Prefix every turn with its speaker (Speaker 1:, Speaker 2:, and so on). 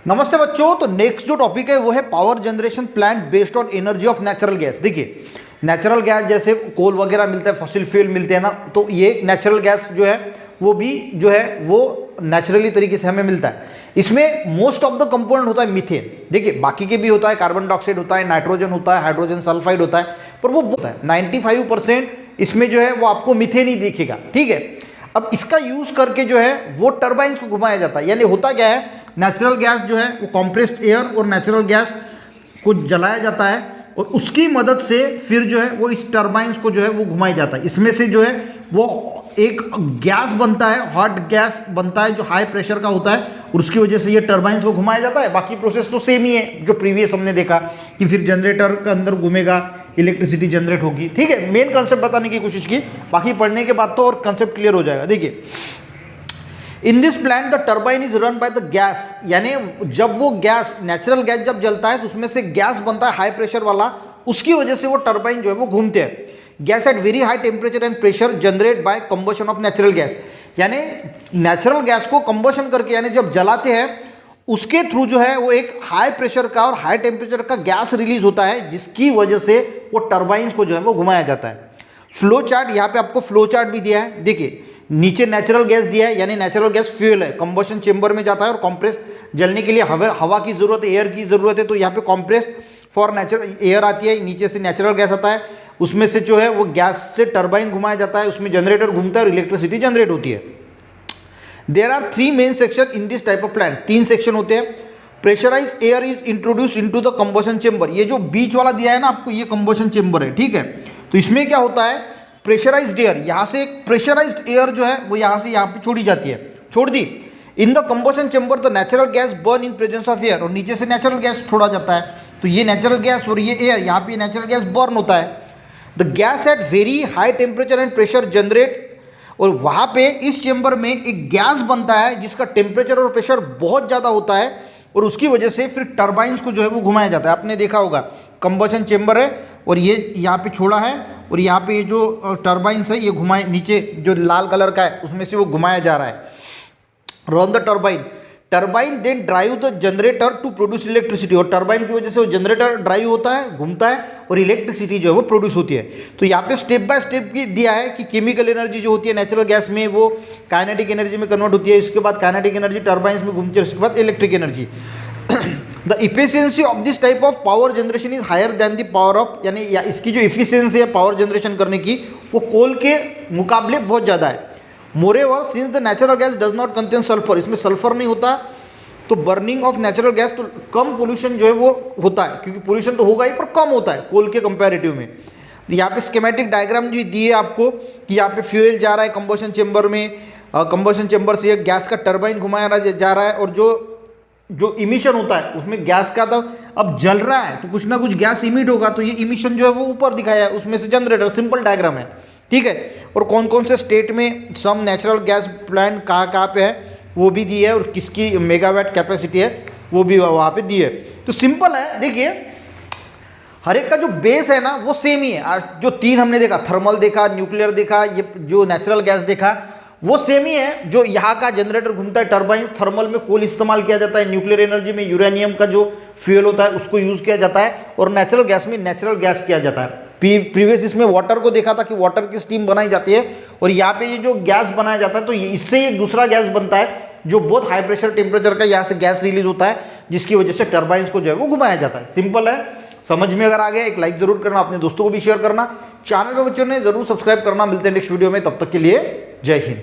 Speaker 1: नमस्ते बच्चों। तो नेक्स्ट जो टॉपिक है वो है power generation plant based on energy of natural gas. देखिए नेचुरल गैस जैसे कोल वगैरह मिलता है, फॉसिल फ्यूल मिलते हैं ना, तो ये नेचुरल गैस जो है वो भी जो है वो नेचुरली तरीके से हमें मिलता है। इसमें मोस्ट ऑफ द कंपोनेंट होता है मीथेन। देखिए बाकी के भी होता है, कार्बन डाइऑक्साइड होता है, नाइट्रोजन होता है, हाइड्रोजन सल्फाइड होता है, पर वो होता है 95% इसमें जो है वो आपको मीथेन ही दिखेगा। ठीक है, अब इसका यूज करके जो है वो टर्बाइन्स को घुमाया जाता है। यानी होता क्या है, नेचुरल गैस जो है वो कॉम्प्रेस्ड एयर और नेचुरल गैस को जलाया जाता है और उसकी मदद से फिर जो है वो इस टर्बाइन्स को जो है वो घुमाया जाता है। इसमें से जो है वो एक गैस बनता है, हॉट गैस बनता है जो हाई प्रेशर का होता है और उसकी वजह से ये टर्बाइन्स को घुमाया जाता है। बाकी प्रोसेस तो सेम ही है जो प्रीवियस हमने देखा कि फिर जनरेटर के अंदर घूमेगा, इलेक्ट्रिसिटी जनरेट होगी। ठीक है, मेन कंसेप्ट बताने की कोशिश की, बाकी पढ़ने के बाद तो और कंसेप्ट क्लियर हो जाएगा। देखिए in this plant the turbine is run by the gas, यानी जब वो गैस नेचुरल गैस जब जलता है तो उसमें से गैस बनता है हाई प्रेशर वाला, उसकी वजह से वो टर्बाइन जो है वो घूमते हैं। Gas at very high temperature and pressure generate by combustion of natural gas, यानी नेचुरल गैस को कंबशन करके यानी जब जलाते हैं उसके थ्रू जो है वो एक हाई प्रेशर का और हाई टेम्परेचर का गैस रिलीज होता है, जिसकी वजह से वो टर्बाइन्स को जो है वो घुमाया जाता है। फ्लो चार्ट यहाँ पे आपको फ्लो चार्ट भी दिया है। देखिए नीचे नेचुरल गैस दिया है, यानी नेचुरल गैस फ्यूल है, कंबशन चेंबर में जाता है और कॉम्प्रेस जलने के लिए हवा की जरूरत है, एयर की जरूरत है, तो यहाँ पे कॉम्प्रेस फॉर नेचुरल एयर आती है, नीचे से नेचुरल गैस आता है, उसमें से जो है वो गैस से टर्बाइन घुमाया जाता है, उसमें जनरेटर घूमता है और इलेक्ट्रिसिटी जनरेट होती है। There are 3 main section in this type of plant, 3 section होते हैं। Pressurise air is introduce into the combustion chamber, ये जो बीच वाला दिया है ना आपको, ये कंबशन चेंबर है। ठीक है, तो इसमें क्या होता है, प्रेशराइज्ड एयर, यहाँ से एक प्रेशराइज्ड एयर जो है वो यहाँ से यहाँ पे छोड़ी जाती है, छोड़ दी। In the combustion chamber the natural gas burn in presence of air, और नीचे से नेचुरल गैस छोड़ा जाता है, तो ये नेचुरल गैस और ये एयर, यहाँ पे नेचुरल गैस बर्न होता है। The gas at very high temperature and pressure generate, और वहाँ पे इस चेंबर में एक गैस बनता है जिसका टेम्परेचर और प्रेशर बहुत ज़्यादा होता है और उसकी वजह से फिर टर्बाइन्स को जो है वो घुमाया जाता है। आपने देखा होगा कंबशन चेंबर है और ये यहाँ पे छोड़ा है और यहाँ पे ये जो टर्बाइन्स है ये घुमाए, नीचे जो लाल कलर का है उसमें से वो घुमाया जा रहा है। Run the turbine then drive the generator to produce electricity, और टर्बाइन की वजह से वो जनरेटर ड्राइव होता है, घूमता है और इलेक्ट्रिसिटी जो है वो प्रोड्यूस होती है। तो यहाँ पे स्टेप बाय स्टेप की दिया है कि केमिकल एनर्जी जो होती है नेचुरल गैस में वो काइनेटिक एनर्जी में कन्वर्ट होती है, इसके बाद काइनेटिक एनर्जी टर्बाइन्स में घूमती है, उसके बाद electric energy. The efficiency of this type of power generation is higher than the power of, यानी इसकी जो इफिशियंसी है पावर जनरेशन करने की वो कोल के मुकाबले बहुत ज़्यादा है। Moreover since the natural gas does not contain sulphur, इसमें सल्फर नहीं होता, तो बर्निंग ऑफ नेचुरल गैस तो कम पोल्यूशन जो है वो होता है, क्योंकि पोल्यूशन तो होगा ही पर कम होता है कोल के कंपैरेटिव में। तो यहाँ पे स्कीमेटिक डायग्राम जो दी है आपको कि यहाँ पे फ्यूल जा रहा है कंबशन चेंबर में, कंबशन चेंबर से गैस का टर्बाइन घुमाया जा रहा है और जो इमिशन होता है उसमें गैस का, तो अब जल रहा है तो कुछ ना कुछ गैस इमिट होगा, तो ये इमिशन जो है वो ऊपर दिखाया है, उसमें से जनरेटर, सिंपल डायग्राम है। ठीक है, और कौन कौन से स्टेट में सम नेचुरल गैस प्लांट कहाँ पे है वो भी दी है और किसकी मेगावाट कैपेसिटी है वो भी वहाँ पे दी है। तो सिंपल है, देखिए हर एक का जो बेस है ना वो सेम ही है। आज जो 3 हमने देखा, थर्मल देखा, न्यूक्लियर देखा, ये जो नेचुरल गैस देखा, वो सेम ही है। जो यहाँ का जनरेटर घूमता है टर्बाइन, थर्मल में कोल इस्तेमाल किया जाता है, न्यूक्लियर एनर्जी में यूरेनियम का जो फ्यूल होता है उसको यूज किया जाता है, और नेचुरल गैस में नेचुरल गैस किया जाता है। प्रीवियस इसमें वाटर को देखा था कि वाटर की स्टीम बनाई जाती है, और यहाँ पे ये जो गैस बनाया जाता है तो इससे ये दूसरा गैस बनता है जो बहुत हाई प्रेशर टेम्परेचर का यहाँ से गैस रिलीज होता है, जिसकी वजह से टर्बाइन्स को जो है वो घुमाया जाता है। सिंपल है, समझ में अगर आ गया एक लाइक जरूर करना, अपने दोस्तों को भी शेयर करना, चैनल पे बच्चों ने जरूर सब्सक्राइब करना। मिलते हैं नेक्स्ट वीडियो में, तब तक के लिए जय हिंद।